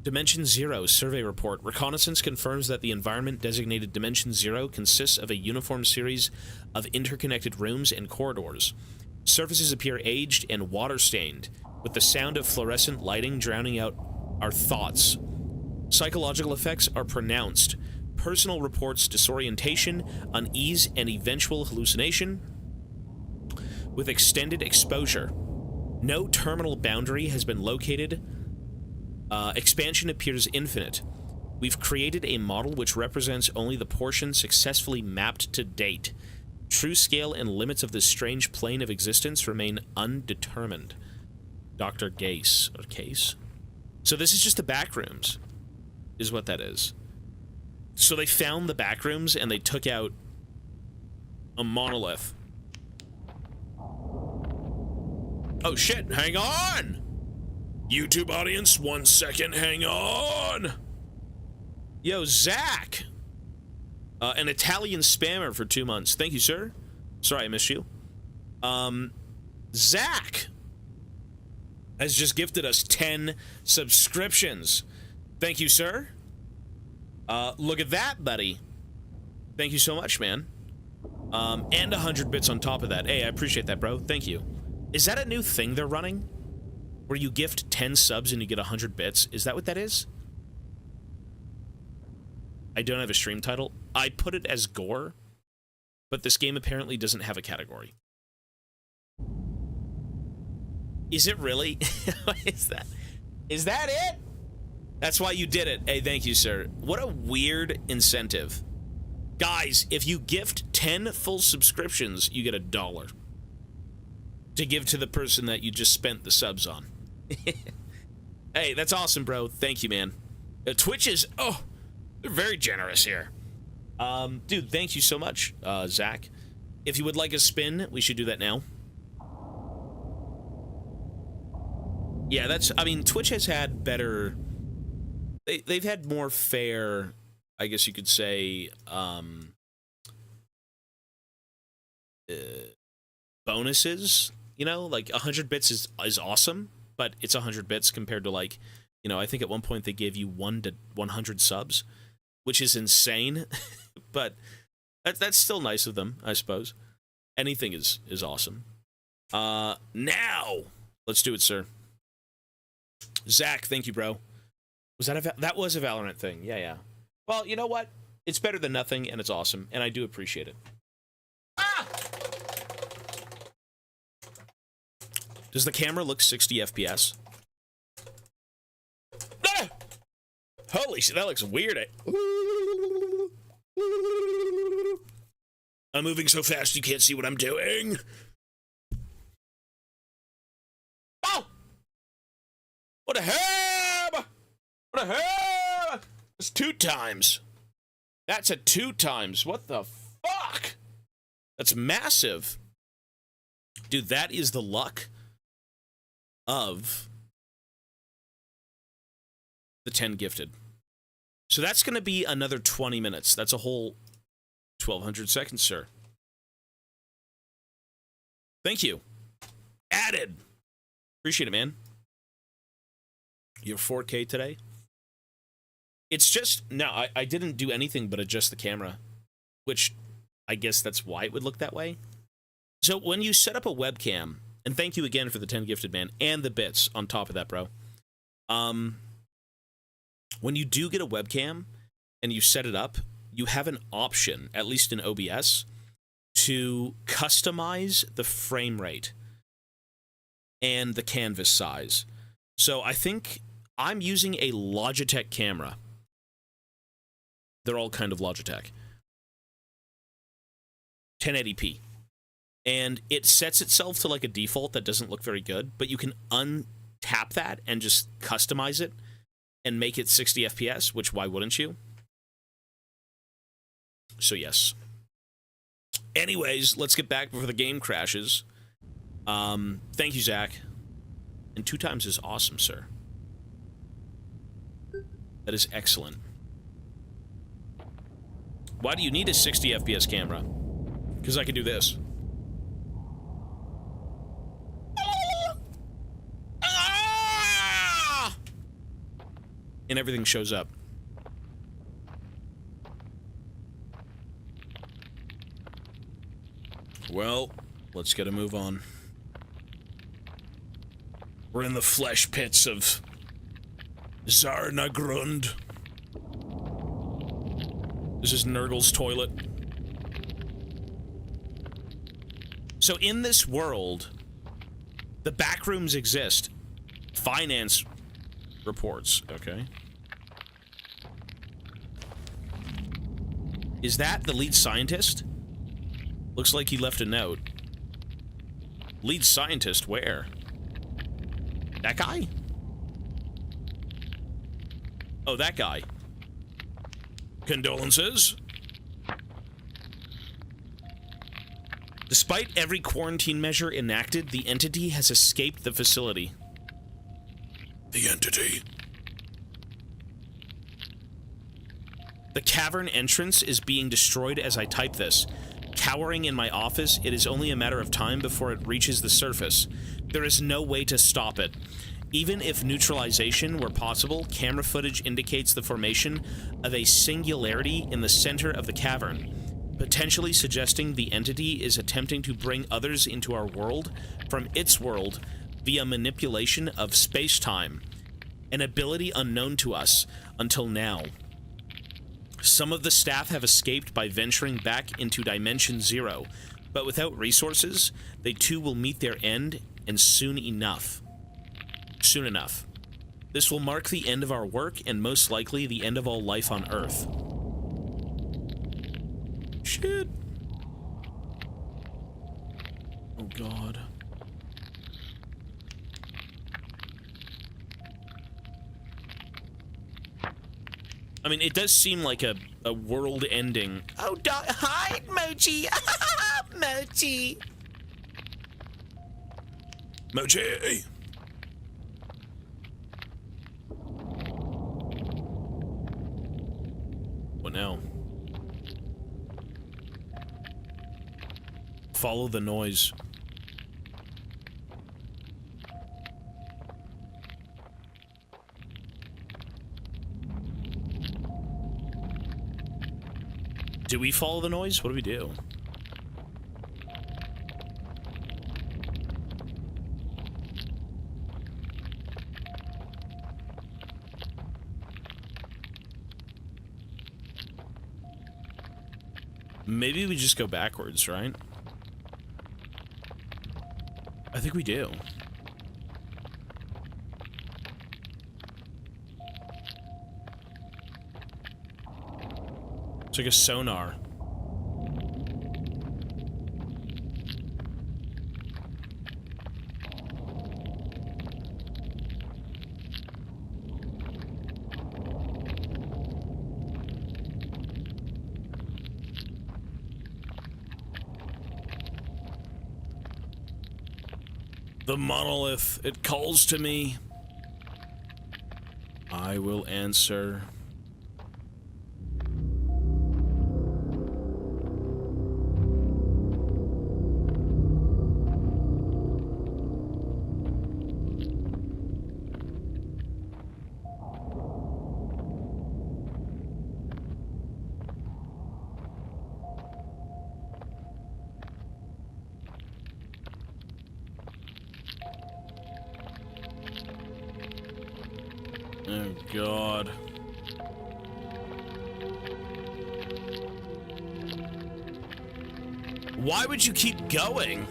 Dimension Zero survey report. Reconnaissance confirms that the environment designated Dimension Zero consists of a uniform series of interconnected rooms and corridors. Surfaces appear aged and water-stained, with the sound of fluorescent lighting drowning out our thoughts. Psychological effects are pronounced. Personal reports disorientation, unease, and eventual hallucination with extended exposure. No terminal boundary has been located. Expansion appears infinite. We've created a model which represents only the portion successfully mapped to date. True scale and limits of this strange plane of existence remain undetermined. Dr. Gase. Or Case? So this is just the back rooms, is what that is. So they found the back rooms and they took out a monolith. Oh shit, hang on! YouTube audience, 1 second, hang on! Yo, Zach! An Italian spammer for 2 months. Thank you, sir. Sorry I missed you. Zach has just gifted us 10 subscriptions. Thank you, sir. Look at that, buddy. Thank you so much, man. And 100 bits on top of that. Hey, I appreciate that, bro. Thank you. Is that a new thing they're running? Where you gift 10 subs and you get 100 bits? Is that what that is? I don't have a stream title. I put it as Gore, but this game apparently doesn't have a category. Is it really? Is that it? That's why you did it. Hey, thank you, sir. What a weird incentive. Guys, if you gift 10 full subscriptions, you get $1 to give to the person that you just spent the subs on. Hey, that's awesome, bro. Thank you, man. Twitch is... Oh, they're very generous here. Dude, thank you so much, Zach. If you would like a spin, we should do that now. Yeah, that's... I mean, Twitch has had better... They've had more fair, I guess you could say, bonuses. You know, like 100 bits is awesome, but it's 100 bits compared to, like, you know, I think at one point they gave you 1 to 100 subs, which is insane. But that's still nice of them, I suppose. Anything is awesome. Now, let's do it, sir. Zach, thank you, bro. Was that was a Valorant thing? Yeah. Well, you know what? It's better than nothing, and it's awesome, and I do appreciate it. Ah! Does the camera look 60 FPS? Ah! Holy shit, that looks weird. I'm moving so fast you can't see what I'm doing. Oh! What a ham! What the hell? It's 2 times. That's a 2 times. What the fuck? That's massive. Dude, that is the luck of the 10 gifted. So that's going to be another 20 minutes. That's a whole 1,200 seconds, sir. Thank you. Added. Appreciate it, man. You're 4K today? It's just, no, I didn't do anything but adjust the camera, which I guess that's why it would look that way. So when you set up a webcam, and thank you again for the 10 gifted, man, and the bits on top of that, bro. When you do get a webcam and you set it up, you have an option, at least in OBS, to customize the frame rate and the canvas size. So I think I'm using a Logitech camera. They're all kind of Logitech. 1080p. And it sets itself to like a default that doesn't look very good, but you can untap that and just customize it and make it 60 FPS, which why wouldn't you? So yes. Anyways, let's get back before the game crashes. Thank you, Zach. And 2 times is awesome, sir. That is excellent. Why do you need a 60 FPS camera? Because I can do this. and everything shows up. Well, let's get a move on. We're in the flesh pits of Zarnagrund. This is Nurgle's toilet. So in this world, the backrooms exist. Finance reports, okay. Is that the lead scientist? Looks like he left a note. Lead scientist, where? That guy? Oh, that guy. Condolences. Despite every quarantine measure enacted, the entity has escaped the facility. The entity? The cavern entrance is being destroyed as I type this. Cowering in my office, it is only a matter of time before it reaches the surface. There is no way to stop it. Even if neutralization were possible, camera footage indicates the formation of a singularity in the center of the cavern, potentially suggesting the entity is attempting to bring others into our world from its world via manipulation of space-time, an ability unknown to us until now. Some of the staff have escaped by venturing back into Dimension Zero, but without resources, they too will meet their end, and soon enough. Soon enough. This will mark the end of our work, and most likely the end of all life on Earth. Shit. Oh god. I mean, it does seem like a world ending. Oh, hi, Mochi! Mochi! Mochi! What now? Follow the noise. Do we follow the noise? What do we do? Maybe we just go backwards, right? I think we do. It's like a sonar. The monolith, it calls to me. I will answer. Oh, God. Why would you keep going?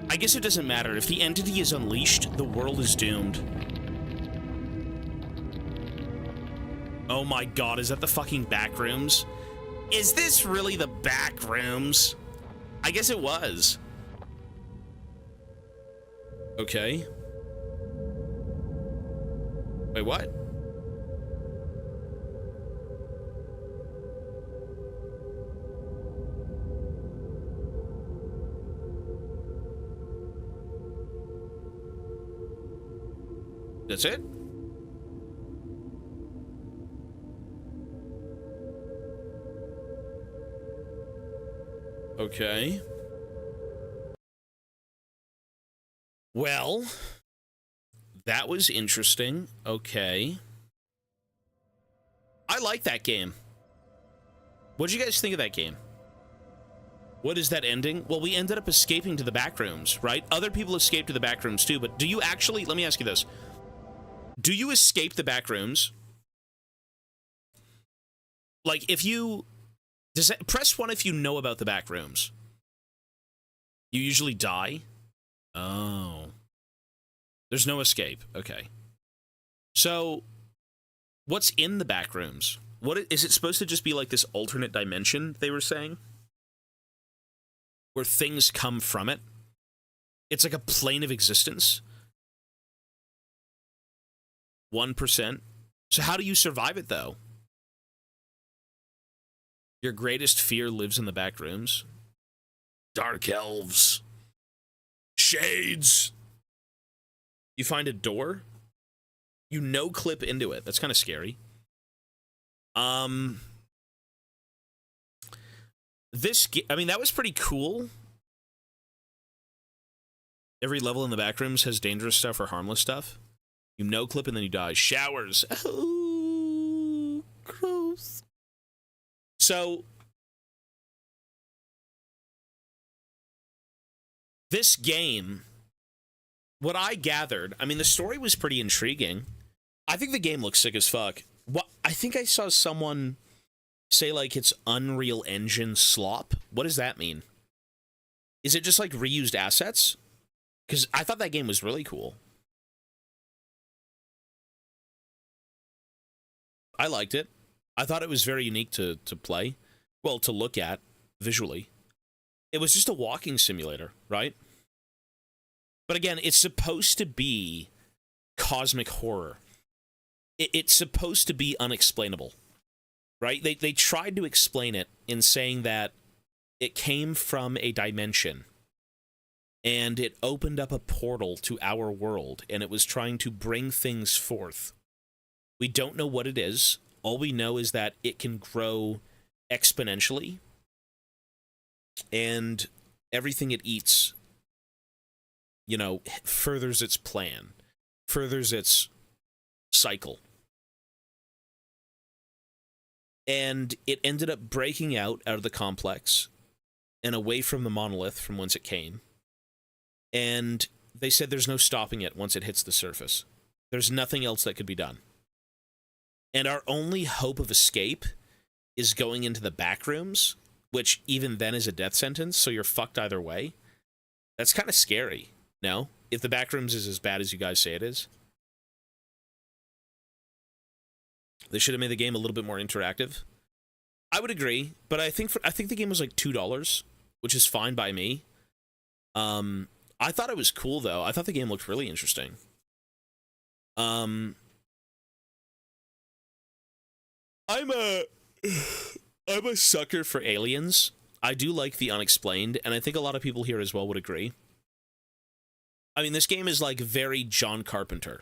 I guess it doesn't matter. If the entity is unleashed, the world is doomed. Oh my God, is that the fucking back rooms? Is this really the back rooms? I guess it was. Okay. Wait, what? That's it? Okay. Well, That was interesting. Okay. I like that game. What'd you guys think of that game? What is that ending? Well, we ended up escaping to the back rooms, right? Other people escaped to the back rooms too, but do you actually, let me ask you this. Do you escape the back rooms? Like, if you, press 1 if you know about the back rooms. You usually die? Oh. There's no escape. Okay. So, what's in the back rooms? What is it supposed to just be like this alternate dimension, they were saying? Where things come from it? It's like a plane of existence? 1%? So how do you survive it, though? Your greatest fear lives in the back rooms? Dark elves. Shades. You find a door? You no-clip into it. That's kind of scary. I mean, that was pretty cool. Every level in the back rooms has dangerous stuff or harmless stuff. You no-clip and then you die. Showers. Oh, gross. So, this game, what I gathered, I mean, the story was pretty intriguing. I think the game looks sick as fuck. What, I think I saw someone say, like, it's Unreal Engine slop. What does that mean? Is it just, like, reused assets? Because I thought that game was really cool. I liked it. I thought it was very unique to play. Well, to look at, visually. It was just a walking simulator, right? But again, it's supposed to be cosmic horror. It's supposed to be unexplainable, right? They tried to explain it in saying that it came from a dimension, and it opened up a portal to our world, and it was trying to bring things forth. We don't know what it is. All we know is that it can grow exponentially, and everything it eats, you know, furthers its plan, furthers its cycle. And it ended up breaking out of the complex and away from the monolith from whence it came. And they said there's no stopping it once it hits the surface. There's nothing else that could be done. And our only hope of escape is going into the back rooms, which even then is a death sentence, so you're fucked either way. That's kind of scary, no? If the back rooms is as bad as you guys say it is. They should have made the game a little bit more interactive. I would agree, but I think the game was like $2, which is fine by me. I thought it was cool though. I thought the game looked really interesting. I'm a sucker for aliens. I do like the unexplained, and I think a lot of people here as well would agree. I mean, this game is like very John Carpenter.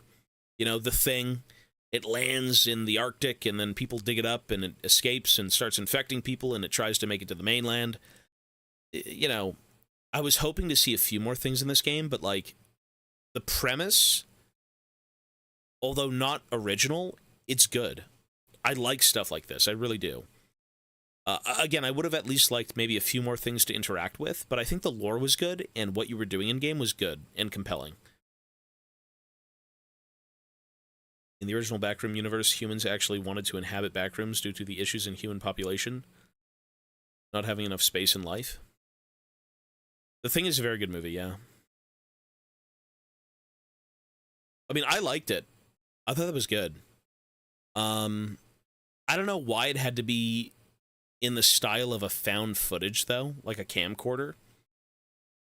You know, The Thing. It lands in the Arctic, and then people dig it up, and it escapes and starts infecting people, and it tries to make it to the mainland. You know, I was hoping to see a few more things in this game, but, like, the premise, although not original, it's good. I like stuff like this. I really do. Again, I would have at least liked maybe a few more things to interact with, but I think the lore was good, and what you were doing in-game was good and compelling. In the original Backroom universe, humans actually wanted to inhabit backrooms due to the issues in human population not having enough space in life. The Thing is a very good movie, yeah. I mean, I liked it. I thought that was good. I don't know why it had to be in the style of a found footage, though, like a camcorder.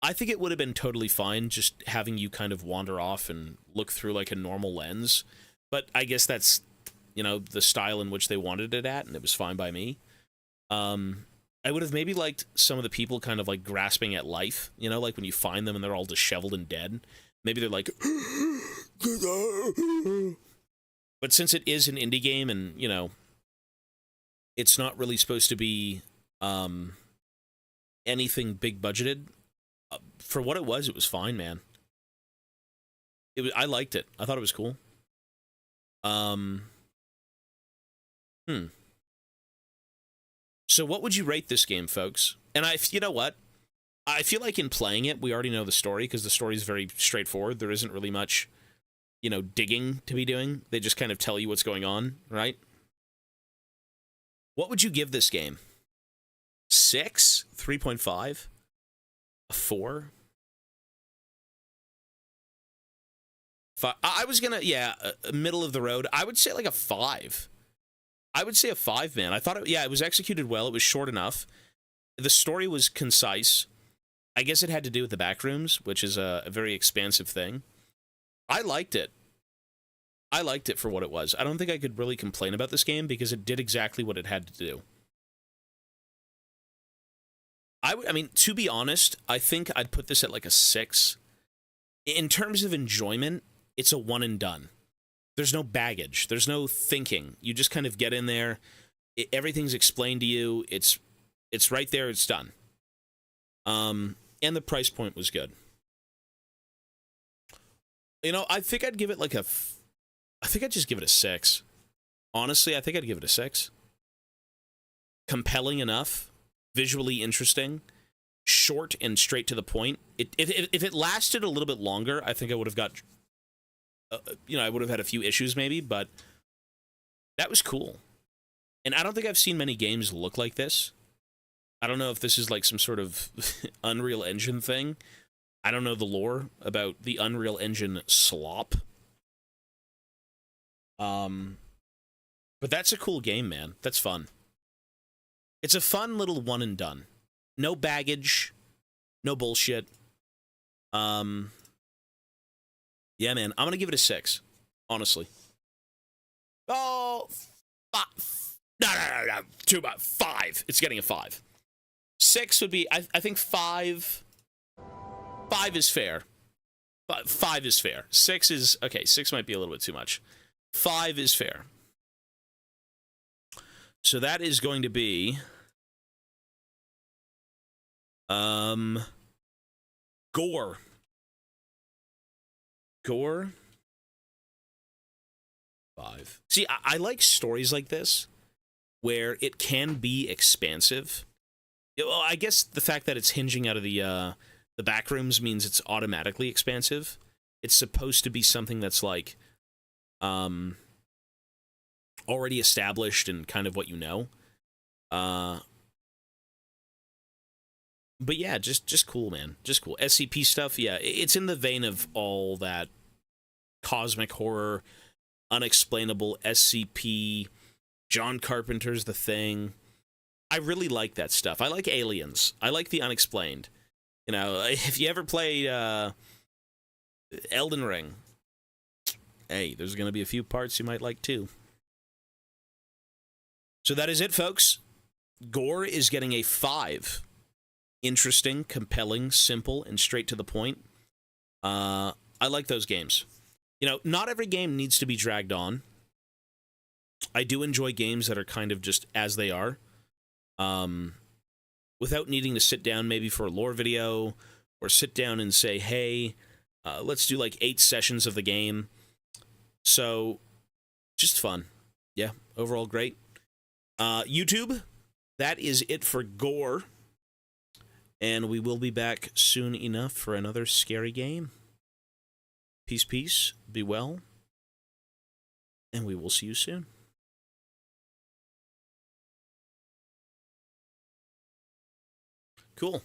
I think it would have been totally fine just having you kind of wander off and look through like a normal lens. But I guess that's, you know, the style in which they wanted it at, and it was fine by me. I would have maybe liked some of the people kind of like grasping at life, you know, like when you find them and they're all disheveled and dead. Maybe they're like... But since it is an indie game and, you know, it's not really supposed to be anything big budgeted, for what it was fine, man. I liked it. I thought it was cool. Hmm. So what would you rate this game, folks? And you know what? I feel like in playing it, we already know the story because the story is very straightforward. There isn't really much, digging to be doing. They just kind of tell you what's going on, right? What would you give this game? 6? 3.5? A 4? I was gonna, middle of the road. I would say like a 5. I would say a 5, man. I thought it was executed well. It was short enough. The story was concise. I guess it had to do with the back rooms, which is a very expansive thing. I liked it. I liked it for what it was. I don't think I could really complain about this game because it did exactly what it had to do. I mean, to be honest, I think I'd put this at like a 6. In terms of enjoyment, it's a one and done. There's no baggage. There's no thinking. You just kind of get in there. Everything's explained to you. It's right there. It's done. And the price point was good. I think I'd give it like I think I'd just give it a 6. Honestly, I think I'd give it a 6. Compelling enough. Visually interesting. Short and straight to the point. If it lasted a little bit longer, I think I would have got... I would have had a few issues maybe, but that was cool. And I don't think I've seen many games look like this. I don't know if this is like some sort of Unreal Engine thing. I don't know the lore about the Unreal Engine slop. But that's a cool game, man. That's fun. It's a fun little one and done. No baggage. No bullshit. Yeah, man, I'm going to give it a 6, honestly. Oh, no. Too much. 5. It's getting a 5. 6 would be, I think 5 is fair. 5 is fair. 6 is, okay, 6 might be a little bit too much. 5 is fair. So that is going to be, GORE. GORE 5. See, I like stories like this where it can be expansive. Well, I guess the fact that it's hinging out of the back rooms means it's automatically expansive. It's supposed to be something that's like already established and kind of what you know. But yeah, just cool, man. Just cool. SCP stuff, yeah. It's in the vein of all that cosmic horror, unexplainable SCP, John Carpenter's The Thing. I really like that stuff. I like aliens. I like the unexplained. If you ever played Elden Ring, hey, there's going to be a few parts you might like too. So that is it, folks. GORE is getting a 5. Interesting, compelling, simple, and straight to the point. I like those games. Not every game needs to be dragged on. I do enjoy games that are kind of just as they are. Without needing to sit down maybe for a lore video, or sit down and say, hey, let's do like 8 sessions of the game. So, just fun. Yeah, overall great. YouTube, that is it for GORE. And we will be back soon enough for another scary game. Peace, peace. Be well. And we will see you soon. Cool.